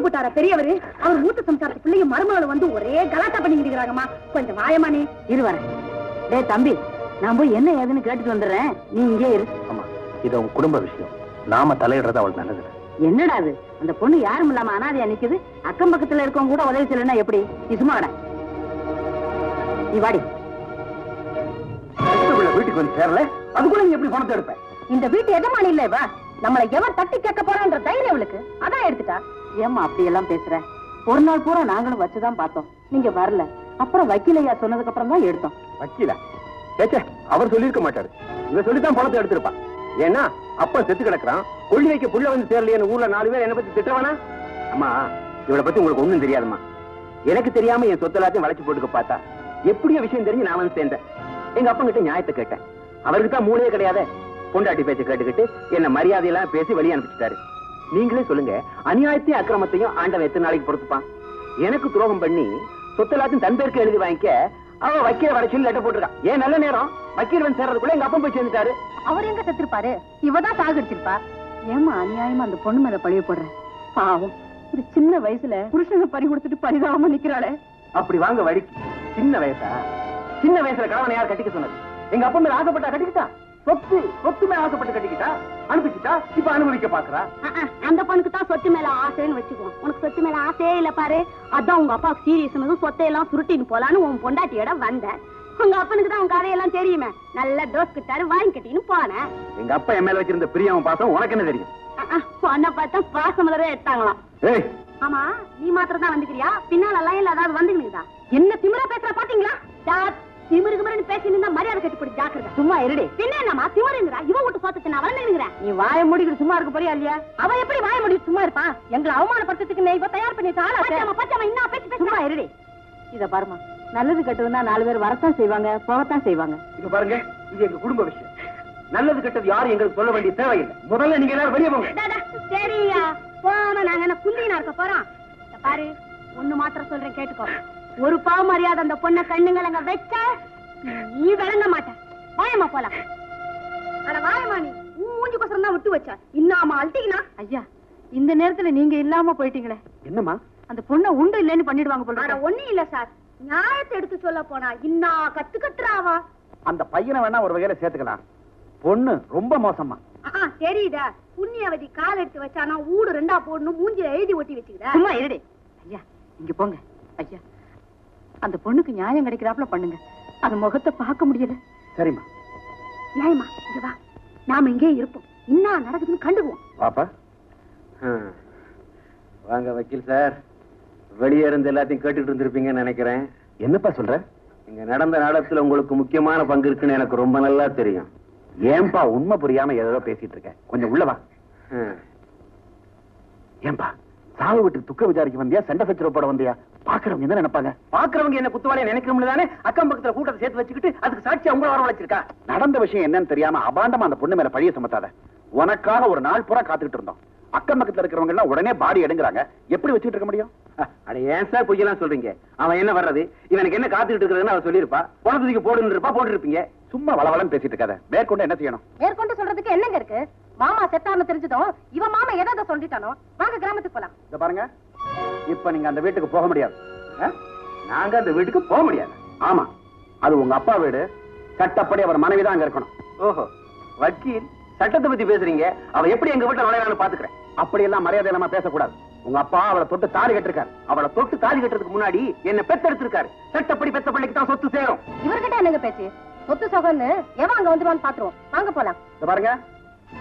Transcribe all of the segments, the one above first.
போட்டார பெரியவரு. அவர் மூத்த சம்சாரத்து பிள்ளையும் மருமகளும் வந்து ஒரே கலாட்டா பண்ணிக்கிட்டு இருக்கிறாங்கம்மா. கொஞ்சம் வாயமானே இருவரேன். டே தம்பி, நான் போய் என்ன ஏதுன்னு கேட்டுட்டு வந்துடுறேன், நீ இங்கே இரு. ஆமா, இது உங்க குடும்ப விஷயம், நாம தலையிடுறது அவளுக்கு நல்லது. என்னடா அது, அந்த பொண்ணு யாரும் இல்லாம அனாதையா நிக்குது. அக்கம் பக்கத்துல இருக்கவங்க கூட உதவி செய்யலன்னா எப்படி? நீ சும்மா கடை, நீ வாடி. வீட்டுக்கு வந்து சேரல, அதுக்குள்ள நீ எப்படி பணத்தை எடுப்ப? இந்த வீட்டு எஜமானி இல்ல இவ, நம்மளை எவன் தட்டி கேட்க போறான்ற தைரியம் அவளுக்கு, அதான் எடுத்துட்டா. ஏமா அப்படி எல்லாம் பேசுற? ஒரு நாள் பூரா நாங்களும் வச்சுதான் பார்த்தோம், நீங்க வரல. அப்புறம் வக்கீலையா சொன்னதுக்கு அப்புறம் தான் எடுத்தோம். வக்கீலா? சேச்சே, அவர் சொல்லிருக்க மாட்டாரு. இவ சொல்லித்தான் பணத்தை எடுத்திருப்பா. ஏன்னா அப்ப செத்து கிடக்குறான், கொள்ளி வைக்க புள்ள வந்து சேரலையேன்னு ஊர்ல 4 பேர் என்ன பத்தி திட்டவானா? அம்மா, இவளை பத்தி உங்களுக்கு ஒண்ணும் தெரியாதுமா. எனக்கு தெரியாம என் சொத்து எல்லாத்தையும் வளைச்சு போட்டுக்க பார்த்தா எப்படியோ விஷயம் தெரிஞ்சு நான் வந்து சேர்ந்தேன். எங்க அப்பா கிட்ட நியாயத்தை கேட்டேன். அவருக்கு தான் மூளையே கிடையாது. பொண்டாட்டி பேச்ச கேட்டுக்கிட்டு என்ன மரியாதையெல்லாம் பேசி வெளியே அனுப்பிச்சிட்டாரு. நீங்களே சொல்லுங்க, அநியாயத்தையும் அக்கிரமத்தையும் ஆண்டவன் எத்தனை நாளைக்கு பொறுத்துப்பான்? எனக்கு துரோகம் பண்ணி சொத்து எல்லாத்தையும் தன் பேருக்கு எழுதி வாங்கிக்க அவ வக்கீல வர சொல்லி லெட்டர் போட்டுருக்கான். ஏன் நல்ல நேரம் வக்கீல் வந்து சேர்றதுக்குள்ள எங்க அப்பா போய் சேர்ந்துட்டாரு. அவர் எங்க செத்துருப்பாரு? இவதான் சாகடிச்சிருப்பா. ஏமா அநியாயமா அந்த பொண்ணு மேல பழிய போடுற? பாவம், ஒரு சின்ன வயசுல புருஷனை பறி கொடுத்துட்டு பரிதாபமா நிக்கிறாளே. அப்படி வாங்க வழிக்கு. சின்ன வயசா? சின்ன வயசுல கணவன் யார் கட்டிக்க சொன்னது? எங்க அப்பா மேல ஆசைப்பட்டா கட்டிக்கிட்டா? சொத்து மேல ஆசைப்பட்டு கட்டிக்கிட்டா, அனுப்பிச்சுட்டா, இப்ப அனுபவிக்க பாக்குறா. அந்த பொண்ணுக்கு தான் சொத்து மேல ஆசைன்னு வச்சுக்குவோம். உனக்கு சொத்து மேல ஆசையே இல்ல பாரு. அதான் உங்க அப்பாவுக்கு சீரியஸ் சொத்தையெல்லாம் சுருட்டின்னு போலான்னு உன் பொண்டாட்டியோட வந்தேன். உங்க அப்பனுக்கு தான் உங்க கதையெல்லாம் தெரியுமே. நல்ல டோஸ் கிட்டாரு வாங்கி கட்டின்னு போனேன். எங்க அப்பா என் மேல வச்சிருந்த பிரியாம பாசம் உனக்கு என்ன தெரியும்? பொண்ணை பார்த்தா பாசமலரே எடுத்தாங்களாம். ஆமா, நீ மாத்திரம் தான் வந்துக்கிறியா? பின்னால எல்லாம் இல்ல அதாவது வந்துக்கிட்டா? என்ன திமிரா பேசுற பாத்தீங்களா? திமிருக்கு பேசி நின்றா மரியாதை கட்டி போட்டு ஜாக்கிரதை. சும்மா இருடி. பின்ன என்னமா திமிருங்கிறா? இவன் விட்டு சோத்துக்கு நான் வளர்ந்துங்கிறேன். நீ வாய மூடிக்கிட்டு சும்மா இருக்க போறியா இல்லையா? அவன் எப்படி வாய மூடி சும்மா இருப்பான்? எங்களை அவமானப்படுத்துறதுக்கு நீ இப்ப தயார் பண்ணி சும்மா இருடி. இத பாருமா, நல்லது கெட்டதுன்னா 4 பேர் வரத்தான் செய்வாங்க, போகத்தான் செய்வாங்க. இது பாருங்க, இது எங்க குடும்ப விஷயம். நல்லது கெட்டது யாரும் எங்களுக்கு சொல்ல வேண்டிய தேவையில்லை. முதல்ல நீங்க எல்லாரும் வெளியே போங்க. சரியா, போன நாங்க என்ன குந்தினா இருக்க போறோம்? பாரு, ஒண்ணு மாத்திரம் சொல்றேன் கேட்டுக்கோ. ஒரு பாவ மரியாதை அந்த பொண்ணை கண்ணுங்களங்க வச்ச நீ விளங்க மாட்ட. வாயமா போலாம். அட வாயமா, நீ மூஞ்சி கொசரம் தான் விட்டு வச்சா இன்னாம அழட்டிக்கினா. ஐயா, இந்த நேரத்துல நீங்க இல்லாம போயிட்டீங்களே. என்னம்மா? அந்த பொண்ணை உண்டு இல்லைன்னு பண்ணிடுவாங்க போல. அட ஒண்ணும் இல்ல சார், நியாயத்தை எடுத்து சொல்ல போனா இன்னா கத்துறாவா. அந்த பையனை வேணா ஒரு வகையில சேர்த்துக்கலாம். பொண்ணு ரொம்ப மோசமா. தெரியுதா? புண்ணியவதி கால் எடுத்து வச்சானா ஊடு 2ஆ போடணும், மூஞ்சில எழுதி ஒட்டி வச்சுக்கிற. சும்மா இருடி. ஐயா, இங்க போங்க. ஐயா, அந்த பொண்ணுக்கு நியாயம் கிடைக்கிறாப்ல பண்ணுங்க. அது முகத்தை பார்க்க முடியல. சரிம்மா. நியாயமா இங்க வா, நாம இங்கே இருப்போம். என்ன நடக்குதுன்னு கண்டுக்குவோம். பாப்பா வாங்க வக்கீல் சார். வெளியே இருந்து எல்லாத்தையும் கேட்டுட்டு இருந்திருப்பீங்கன்னு நினைக்கிறேன். என்னப்பா சொல்ற? இங்க நடந்த நாடகத்துல உங்களுக்கு முக்கியமான பங்கு இருக்குன்னு எனக்கு ரொம்ப நல்லா தெரியும். ஏன்பா உண்மை புரியாம ஏதோ பேசிட்டு இருக்க? கொஞ்சம் உள்ளவா. ஏன்பா சாவு வீட்டுக்கு துக்க விசாரிக்க வந்தியா, சண்டை சச்சரவு போட வந்தியா? பாக்குறவங்க என்ன நினைப்பாங்க? பாக்குறவங்க என்ன குத்துவாளியா நினைக்கிறோம்னு தானே அக்கம் பக்கத்துல கூட்டத்தை சேர்த்து வச்சுக்கிட்டு அதுக்கு சாட்சியா உங்களை வரவழைச்சிருக்கா. நடந்த விஷயம் என்னன்னு தெரியாம அபாண்டமா அந்த பொண்ணு மேல பழிய சுமத்தாத. உனக்காக ஒரு நாள் பூரா காத்துக்கிட்டு இருந்தோம். அக்கம் பக்கத்துல இருக்கிறவங்க எல்லாம் உடனே பாடி எடுங்கிறாங்க. எப்படி வச்சுட்டு இருக்க முடியும்? அட ஏன் சார் பொய்யெல்லாம் சொல்றீங்க? அவன் என்ன வர்றது, இவனுக்கு என்ன காத்துக்கிட்டு இருக்கிறதுன்னு அவன் சொல்லிருப்பா. பணத்துக்கு போடுன்னு இருப்பா, போட்டு இருப்பீங்க. சும்மா வளவளன்னு பேசிட்டு இருக்காத. மேற்கொண்டு என்ன செய்யணும்? மேற்கொண்டு சொல்றதுக்கு என்னங்க இருக்கு? மாமா செத்தான்னு தெரிஞ்சதும் இவன் மாமா எதை சொல்லிட்டானோ, வாங்க கிராமத்துக்கு போலாம். இத பாருங்க, இப்ப நீங்க அந்த வீட்டுக்கு போக முடியாது. நாங்க அந்த வீட்டுக்கு போக முடியாது. ஆமா, அது உங்க அப்பா வீடு. சட்டப்படி அவர் மனைவிதான் அங்க இருக்கணும். ஓஹோ, வக்கீல் சட்டத்தை பத்தி பேசுறீங்க. அவ எப்படி எங்க வீட்டுல நுழையலாம்னு பாத்துக்கிறேன். அப்படி எல்லாம் மரியாதை இல்லாம பேசக்கூடாது. உங்க அப்பா அவளை தொட்டு தாலி கட்டிருக்காரு. அவளை தொட்டு தாலி கட்டுறதுக்கு முன்னாடி என்ன பெத்தெடுத்திருக்காரு. சட்டப்படி பெத்த பிள்ளைக்கு தான் சொத்து சேரும். இவர்கிட்ட என்னங்க பேச்சு? சொத்து சொகன்னு எவன் அங்க வந்துருவான்னு பாத்துருவோம். வாங்க போலாம். பாருங்க,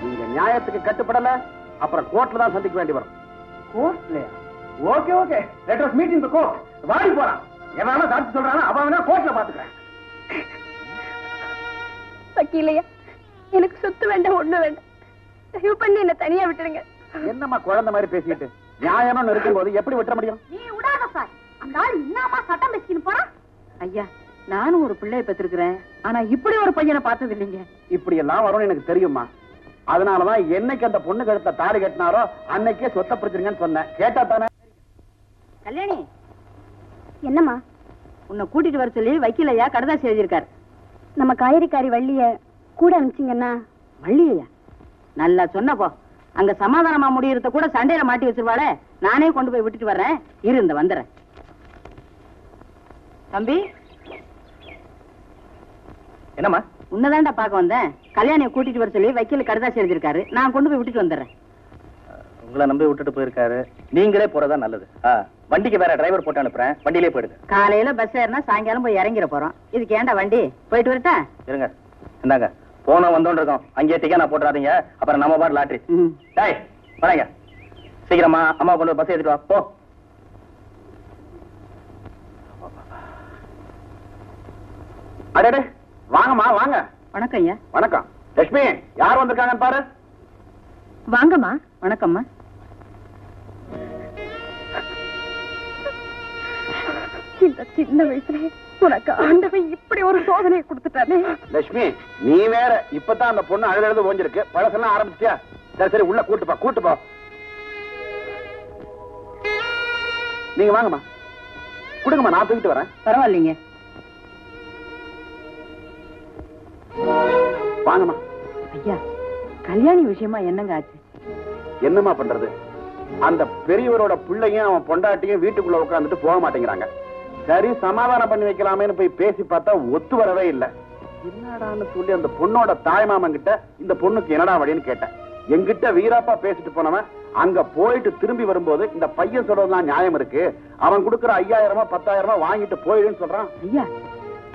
நீங்க நியாயத்துக்கு கட்டுப்படல, அப்புறம் கோர்ட்ல தான் சந்திக்க வேண்டி வரும். கோர்ட்லயா? Okay okay, let us meet in the court. வாடி போலாம். எவனால சாட்சி சொல்றானோ அவன் கோர்ட்ல பாத்துக்கிறேன். வக்கீலையா, எனக்கு சொத்து வேண்டாம், ஒண்ணு வேண்டாம். தயவு பண்ணி என்ன தனியா விட்டுருங்க. என்னம்மா குழந்தை மாதிரி பேசிட்டு? நியாயம்னு இருக்கும்போது எப்படி விட்டுற முடியும்? நீ விடாத சார். அந்த ஆள் இன்னமா சட்டம் பேசின்னு போறான். ஐயா, நானும் ஒரு பிள்ளைய பெற்றிருக்கிறேன். ஆனா இப்படி ஒரு பையனை பார்த்தது இல்லைங்க. இப்படி எல்லாம் வரும்னு எனக்கு தெரியுமா? அதனாலதான் என்னைக்கு அந்த பொண்ணு கழுத்த தாலி கட்டினாரோ அன்னைக்கே சொத்தை பிடிச்சிருங்கன்னு சொன்னேன். கேட்டா தானே. கல்யாணி, என்னம்மா? உன்னை கூட்டிட்டு வர சொல்லி வக்கீலையா கடுதாசி எழுதியிருக்காரு. நம்ம காய்கறிக்காரி வள்ளிய கூட அனுப்பிச்சிங்கன்னா. வள்ளியா? நல்லா சொன்னப்போ. அங்க சமாதானமா முடியறத கூட சண்டையில மாட்டி வச்சிருவாளே. நானே கொண்டு போய் விட்டுட்டு வர்றேன், இரு இந்த வந்துடுறேன். தம்பி, என்னம்மா? உன்னதான்டா பார்க்க வந்தேன். கல்யாணியை கூட்டிட்டு வர சொல்லி வக்கீல் கடுதாசி எழுதிருக்காரு. நான் கொண்டு போய் விட்டுட்டு வந்துடுறேன். உங்களை நம்பி விட்டுட்டு போயிருக்காரு, நீங்களே போறதா நல்லது. வண்டிக்கு வேற டிரைவர் போட்டு அனுப்புறேன், வண்டியிலே போயிடுங்க. காலையில பஸ் ஏறினா சாயங்காலம் போய் இறங்கிட போறோம். இதுக்கு ஏன்டா வண்டி? போயிட்டு வரட்டா? இருங்க, இந்தாங்க போன வந்தோன்னு இருக்கோம். அங்கேயே டிக்கெட் நான் போட்டுறாதீங்க, அப்புறம் நம்ம பாட்டு லாட்ரி. டேய் வராங்க, சீக்கிரமா அம்மா கொண்டு பஸ் ஏற்றிட்டு வா போ. அடே வாங்கம்மா வாங்க. வணக்கம் ஐயா. வணக்கம். லட்சுமி, யார் வந்திருக்காங்கன்னு பாரு. வாங்கம்மா. வணக்கம்மா. இந்த சின்ன வயசுல உனக்கு ஆண்டவன் இப்படி ஒரு சோதனை கொடுத்துட்டானே. லட்சுமி, நீ வேற இப்பதான் அந்த பொண்ணு அழுது ஓஞ்சிருக்கு. பழசெல்லாம் ஆரம்பிச்சியா? சரி சரி, உள்ள கூட்டு போ. நீங்க வாங்கம்மா, கொடுங்கம்மா, நான் தூக்கிட்டு வரேன். பரவாயில்லைங்க. வாங்கம்மா. ஐயா, கல்யாணி விஷயமா என்னங்க ஆச்சு? என்னம்மா பண்றது, அந்த பெரியவரோட பிள்ளையும் அவன் பொண்டாட்டியும் வீட்டுக்குள்ள உட்காந்துட்டு போக மாட்டேங்கிறாங்க. சரி சமாதானம் பண்ணி வைக்கலாமேன்னு போய் பேசி பார்த்தா ஒத்து வரவே இல்லை. என்னடான்னு சொல்லி அந்த பொண்ணோட தாய்மாமன் கிட்ட இந்த பொண்ணுக்கு என்னடா வழின்னு கேட்டேன். எங்கிட்ட வீராப்பா பேசிட்டு போனவன் அங்க போயிட்டு திரும்பி வரும்போது இந்த பையன் சொல்றதுலாம் நியாயம் இருக்கு, அவன் கொடுக்குற 5000 10,000 வாங்கிட்டு போயிடுன்னு சொல்றான். ஐயா,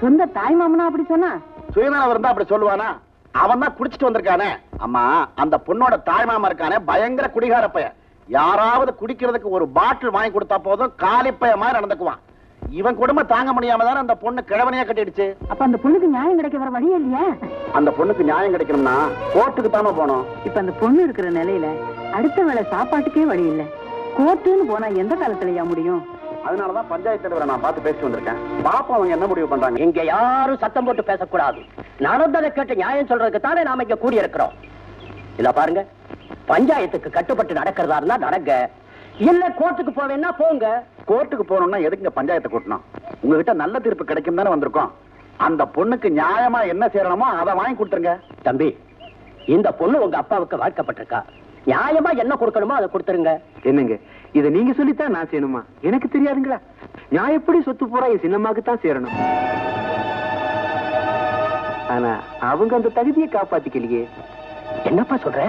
சொந்த தாய்மாமனா அப்படி சொன்னா? சுயநலம் இருந்தா அப்படி சொல்லுவானா? அவன் தான் குடிச்சிட்டு வந்திருக்கானே. அம்மா, அந்த பொண்ணோட தாய்மாமா இருக்கானே பயங்கர குடிகார பையன். யாராவது குடிக்கிறதுக்கு ஒரு பாட்டில் வாங்கி கொடுத்தா போதும் காலிப்பைய மாதிரி நடந்துக்குவான். இவன் குடும்பம் தாங்க முடியாம தானே அந்த பொண்ணு கிழவனையா கட்டிடுச்சு. அப்ப அந்த பொண்ணுக்கு நியாயம் கிடைக்க வர வழியே இல்லையா? அந்த பொண்ணுக்கு நியாயம் கிடைக்கணும்னா கோர்ட்டுக்கு தாம போனோம். இப்ப அந்த பொண்ணு இருக்கிற நிலையில அடுத்த வேளை சாப்பாட்டுக்கே வழி இல்ல. கோர்ட்டுன்னு போனா எந்த காலத்துலயா முடியும்? அதனாலதான் பஞ்சாயத்து தலைவரை நான் பார்த்து பேசிட்டு வந்திருக்கேன். பாப்பா அவங்க என்ன முடிவு பண்றாங்க. இங்க யாரும் சத்தம் போட்டு பேசக்கூடாது. நடந்ததை கேட்டு நியாயம் சொல்றதுக்கு தானே நாம இங்க கூடி இருக்கிறோம். இல்ல பாருங்க, பஞ்சாயத்துக்கு கட்டுப்பட்டு நடக்கிறதா இருந்தா நடங்க, இல்ல கோர்ட்டுக்கு போவேன்னா போங்க. கோர்ட்டுக்கு போறோம்னா எதுக்கு பஞ்சாயத்தை கூட்டணும்? உங்ககிட்ட நல்ல தீர்ப்பு கிடைக்கும் தானே வந்திருக்கோம். அந்த பொண்ணுக்கு நியாயமா என்ன செய்யணுமோ அதை வாங்கி கொடுத்துருங்க. தம்பி, இந்த பொண்ணு உங்க அப்பாவுக்கு வாழ்க்கப்பட்டிருக்கா, நியாயமா என்ன கொடுக்கணுமோ அதை கொடுத்துருங்க. என்னங்க, இதை நீங்க சொல்லித்தான் நான் செய்யணுமா? எனக்கு தெரியாதுங்களா? நான் எப்படி சொத்து போறா என் சின்னம்மாக்கு தான் சேரணும். ஆனா அவங்க அந்த தகுதியை காப்பாத்திக்கலையே. என்னப்பா சொல்ற?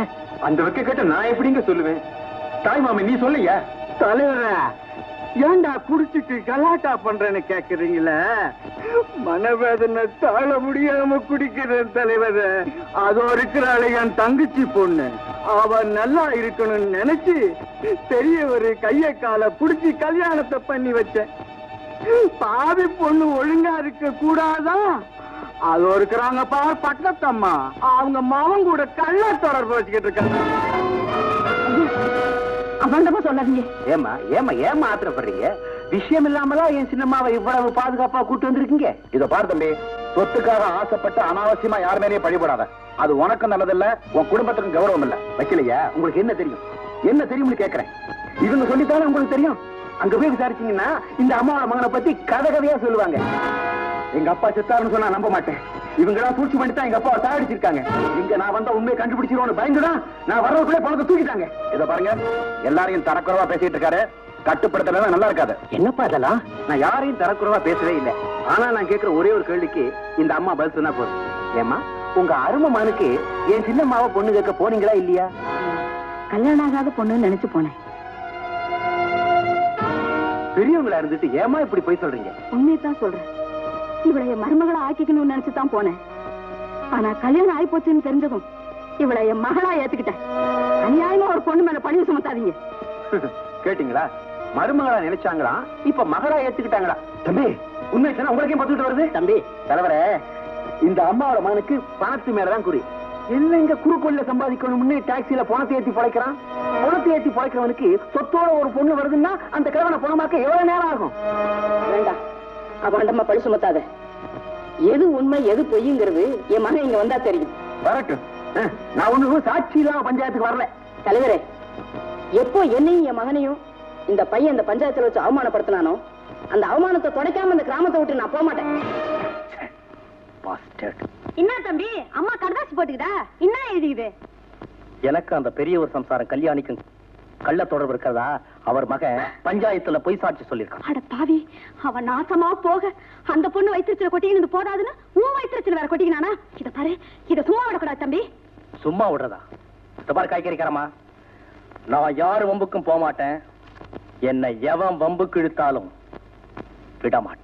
அந்த வைக்க கேட்ட நான் எப்படிங்க சொல்லுவேன்? தாய் மாமி நீ சொல்லையா? தலைவர ஏண்டா குடிச்சிட்டு கலாட்டா பண்றேன்னு கேக்குறீங்களே? மனவேதனை தாழ முடியாம குடிக்கிறேன் தலைவர. அதோ இருக்கிறாள் என் தங்கச்சி பொண்ணு, அவன் நல்லா இருக்கணும்னு நினைச்சு பெரியவரு கைய கால புடிச்சு கல்யாணத்தை பண்ணி வச்சேன். பாவி பொண்ணு ஒழுங்கா இருக்க கூடாதா? அதோ இருக்கிறாங்க பார் பட்டத்தம்மா, அவங்க மாவன் கூட கள்ள தொடர்பு வச்சுக்கிட்டு இருக்காங்க. அவன்டமா சொல்லாதீங்க. ஏமா ஆத்திரப்படுறீங்க? விஷயம் இல்லாமதான் என் சின்னம்மாவை இவ்வளவு பாதுகாப்பா கூட்டு வந்திருக்கீங்க. இத பாரு தம்பி, சொத்துக்காக ஆசைப்பட்டு அனாவசியமா யார் மேலேயே பழிபடாத. அது உனக்கும் நல்லதில்ல, உன் குடும்பத்துக்கும் கௌரவம் இல்ல. வைக்கலையா? உங்களுக்கு என்ன தெரியும்? என்ன தெரியும்னு கேக்குறேன். இவங்க சொல்லித்தானே உங்களுக்கு தெரியும். அங்க போய் விசாரிச்சீங்கன்னா இந்த அம்மாவோட மகனை பத்தி கதையா சொல்லுவாங்க. எங்க அப்பா செத்தாருன்னு சொன்னா நம்ப மாட்டேன். இவங்க எல்லாம் சூழ்ச்சி பண்ணித்தான் எங்க அப்பாவை சாகடிச்சிருக்காங்க. இங்க நான் வந்தா உண்மையை கண்டுபிடிச்சிருவோன்னு பயந்துதான் நான் வரவுக்குள்ளே பணத்தை தூக்கிட்டாங்க. இத பாருங்க, எல்லாரையும் தரக்குறவா பேசிட்டு இருக்காரு. கட்டுப்படுத்தல நல்லா இருக்காது. என்னப்பா அதெல்லாம்? நான் யாரையும் தரக்குறவா பேசவே இல்லை. ஆனா நான் கேட்கிற ஒரே ஒரு கேள்விக்கு இந்த அம்மா பதில் சொன்னா போதும். ஏமா, உங்க அருமை மகனுக்கு என் சின்னம்மாவை பொண்ணு கேட்க போனீங்களா இல்லையா? கல்யாணம் ஆகாத பொண்ணுன்னு நினைச்சு போனேன். பெரியவங்களா இருந்துட்டு ஏமா இப்படி போய் சொல்றீங்க? உண்மையதான் சொல்றேன். இவளைய மருமகளை ஆக்கிக்கணும்னு நினைச்சுதான் போனேன். ஆனா கல்யாணம் ஆகி போச்சுன்னு தெரிஞ்சதும் இவளை என் மகளா ஏத்துக்கிட்டேன். அநியாயமா ஒரு பொண்ணு மேல பழிவு சுமத்தாதீங்க. கேட்டீங்களா? மருமகளா நினைச்சாங்களா, இப்ப மகளா ஏத்துக்கிட்டாங்களா? தம்பி, உண்மை சொன்னா உங்களுக்கே பத்துட்டு வருது. தம்பி தலைவரே, இந்த அம்மாவோட மகனுக்கு பணத்து மேலதான் குறி. என்னங்க குறுக்கோல்ல சம்பாதிக்கணும்னு டாக்ஸில பணத்தை ஏத்தி பழைக்கிறான். பணத்தை ஏத்தி பழைக்கிறவனுக்கு சொத்தோட ஒரு பொண்ணு வருதுன்னா அந்த கிழவனை பணமாக்க எவ்வளவு நேரம் ஆகும்? வேண்டாம், அவண்டமா பழி சுமத்தாத. எது உண்மை எது பொய்யுங்கிறது என் மகன் இங்க வந்தா தெரியும். வரட்டும், நான் ஒண்ணு சாட்சி இல்லாம பஞ்சாயத்துக்கு வரல. தலைவரே, எப்போ என்னையும் என் மகனையும் இந்த பையன் இந்த பஞ்சாயத்துல வச்சு அவமானப்படுத்தினானோ அந்த அவமானத்தை தொடக்காம இந்த கிராமத்தை விட்டு நான் போக மாட்டேன். என்ன தம்பி, அம்மா கடுதாசி போட்டுக்கிட்டா என்ன எழுதிக்குது? எனக்கு அந்த பெரிய ஒரு சம்சாரம் கல்யாணிக்கும் கள்ள தொடர்பு இருக்கிறதா அவர் மகன் பஞ்சாயத்துல பொய் சாட்சி சொல்லியிருக்கான். அட பாவி, அவன் நாசமா போக அந்த பொண்ணு வயிற்றுல கொட்டிக்கினது போதாதுன்னு உன் வயிற்றுல வேற கொட்டிக்கினானா? இத பாரு, இத சும்மா விடக்கூடாது தம்பி. சும்மா விடுறதா? இத பாரு காய்கறிக்காரமா, நான் யாரு வம்புக்கும் போக மாட்டேன். என்னை எவன் வம்புக்கு இழுத்தாலும் விட மாட்டேன்.